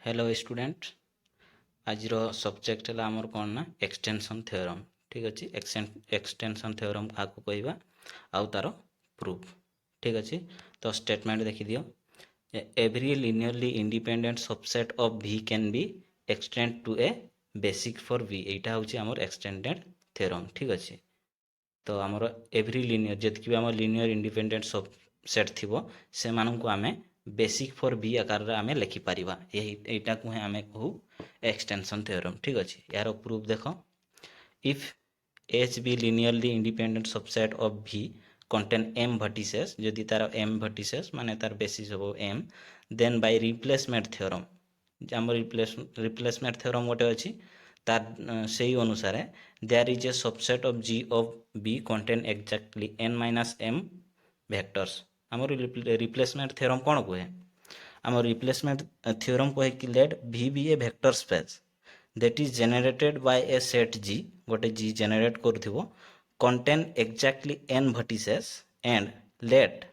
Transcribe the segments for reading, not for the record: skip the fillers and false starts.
Hello student आज subject है आमर कौन ना एक्सटेंशन थ्योरम। ठीक अच्छे एक्सटेंशन थ्योरम क्या कहवा आउ तार प्रूफ। ठीक अच्छे तो स्टेटमेंट देखी दियो। Every linearly independent subset of v can be extend to a basic for v। यहाँ हूँ आमर एक्सटेंडेड थ्योरम। ठीक अच्छे तो आमर एवरी लिनियर जितकी भी आम लिनियर इंडिपेंडेंट सबसेट थी से मानू आमे बेसिक फॉर बी आकार रे आमे लिखि परिबा। एटा को है आमे कहू एक्सटेंशन थ्योरम। ठीक अच्छे यार प्रूफ देख। If H be linearly independent subset of v contain m vertices जदि तार m vertices माने तार बेसिस हो m then by replacement theorem आम रिप्लेसमेंट थ्योरम गोटे अच्छी तार से अनुसार there is a subset of g of b contain exactly n minus m vectors. आम रिप्लेसमेंट थ्योरम कौन कहे आम रिप्लेसमेंट थ्योरम कहे कि let v be a vector space that is generated by a set g गोटे g generate कर contain exactly n vertices and let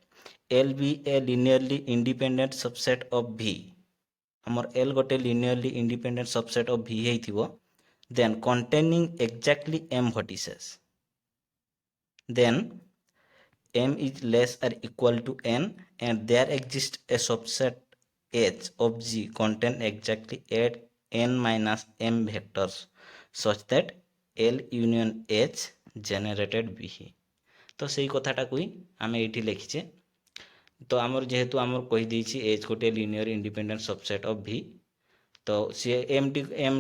l be a linearly independent subset of v आमर l गोटे linearly independent subset of v होइथिबो then containing exactly m vertices then m is less or equal to n and there exists a subset h of g contain exactly 8 n minus m vectors such that l union h generated b। तो सही कथाटा को ही आम ये लिखीचे। तो आमर जेहेतु आमर कहीदे एच गोटे linear independent subset of v तो सी एम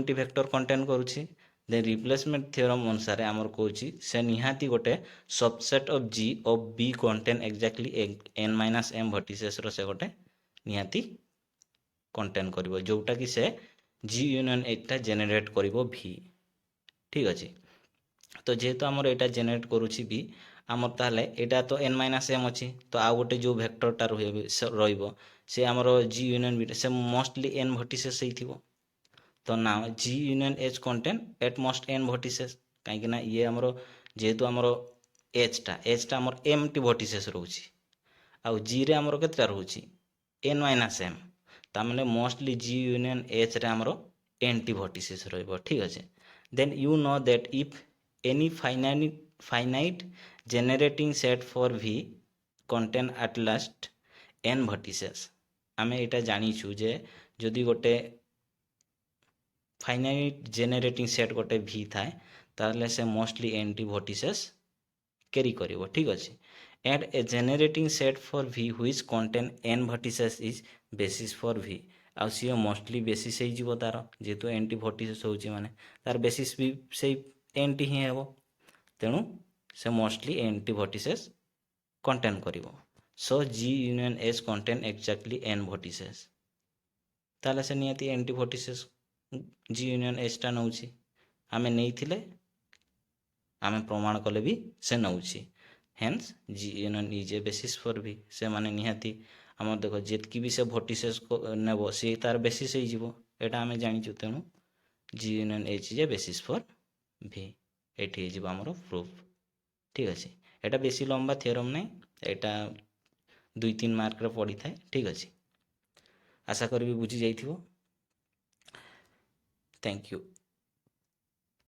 टी वेक्टर कंटेन करुच्ची देन रिप्लेसमेंट थ्योरम अनुसार आमर कौच से निहाती गोटे subset of g of b contain exactly n minus m vertices रो से गोटे निहाती कंटेन करिवो जोटा कि से g यूनियन एटा जेनेरेट करिवो v। ठीक अच्छे तो जेहेतु आमर एटा जेनेरेट करुच्ची v आमर ताहले एटा तो n माइनस m अच्छी तो आउ गोटे जो वेक्टरटा रहिबो से आमर g यूनियन b से मोस्टली n vertices होइथिबो। तो ना g union h contain at most n vertices कहीं ये आमर जेहेतु आमर h टा आमर m टी vertices रोची आउ g रे आमर केतटा रोची n माइनस m तामने मोस्टली g यूनियन h रे आमर n टी vertices रहिबो। ठीक अच्छे then you know that if any finite generating set for v contain at last n vertices आमे एटा जानिछु जे जदि गोटे फाइनाइट जेनेरेटिंग सेट गोटे v थाए ताहले से मोस्टली n टी vertices कैरी करिवो। ठीक अच्छे and a generating set for v which contain n vertices is basis for v आउ सी मोस्टली बेसिस हो तार जेहेतु n टी vertices होची माने तार बेसिस भी से n टी ही हेबो तेणु से मोस्टली n टी vertices कंटेन करिवो। So g union h contain exactly n vertices ताले से नियति n टी vertices g यूनियन h टा नउची आमे नहीं आमे प्रमाण कले भी से नउची hence g union is a basis for v से माने निहाती आम देख जितकी भी से vertices नेब सी तार बेसिस हो जीवो एटा आमे जानिछु तेणु g union h is a basis for v एठी जीवो हमरो प्रूफ। ठीक अच्छे एटा बेसी लंबा थ्योरम नहीं एटा 2-3 मार्क रे पड़ी थाए। ठीक अच्छे आशा करी बुझी जाइथिबो। Thank you.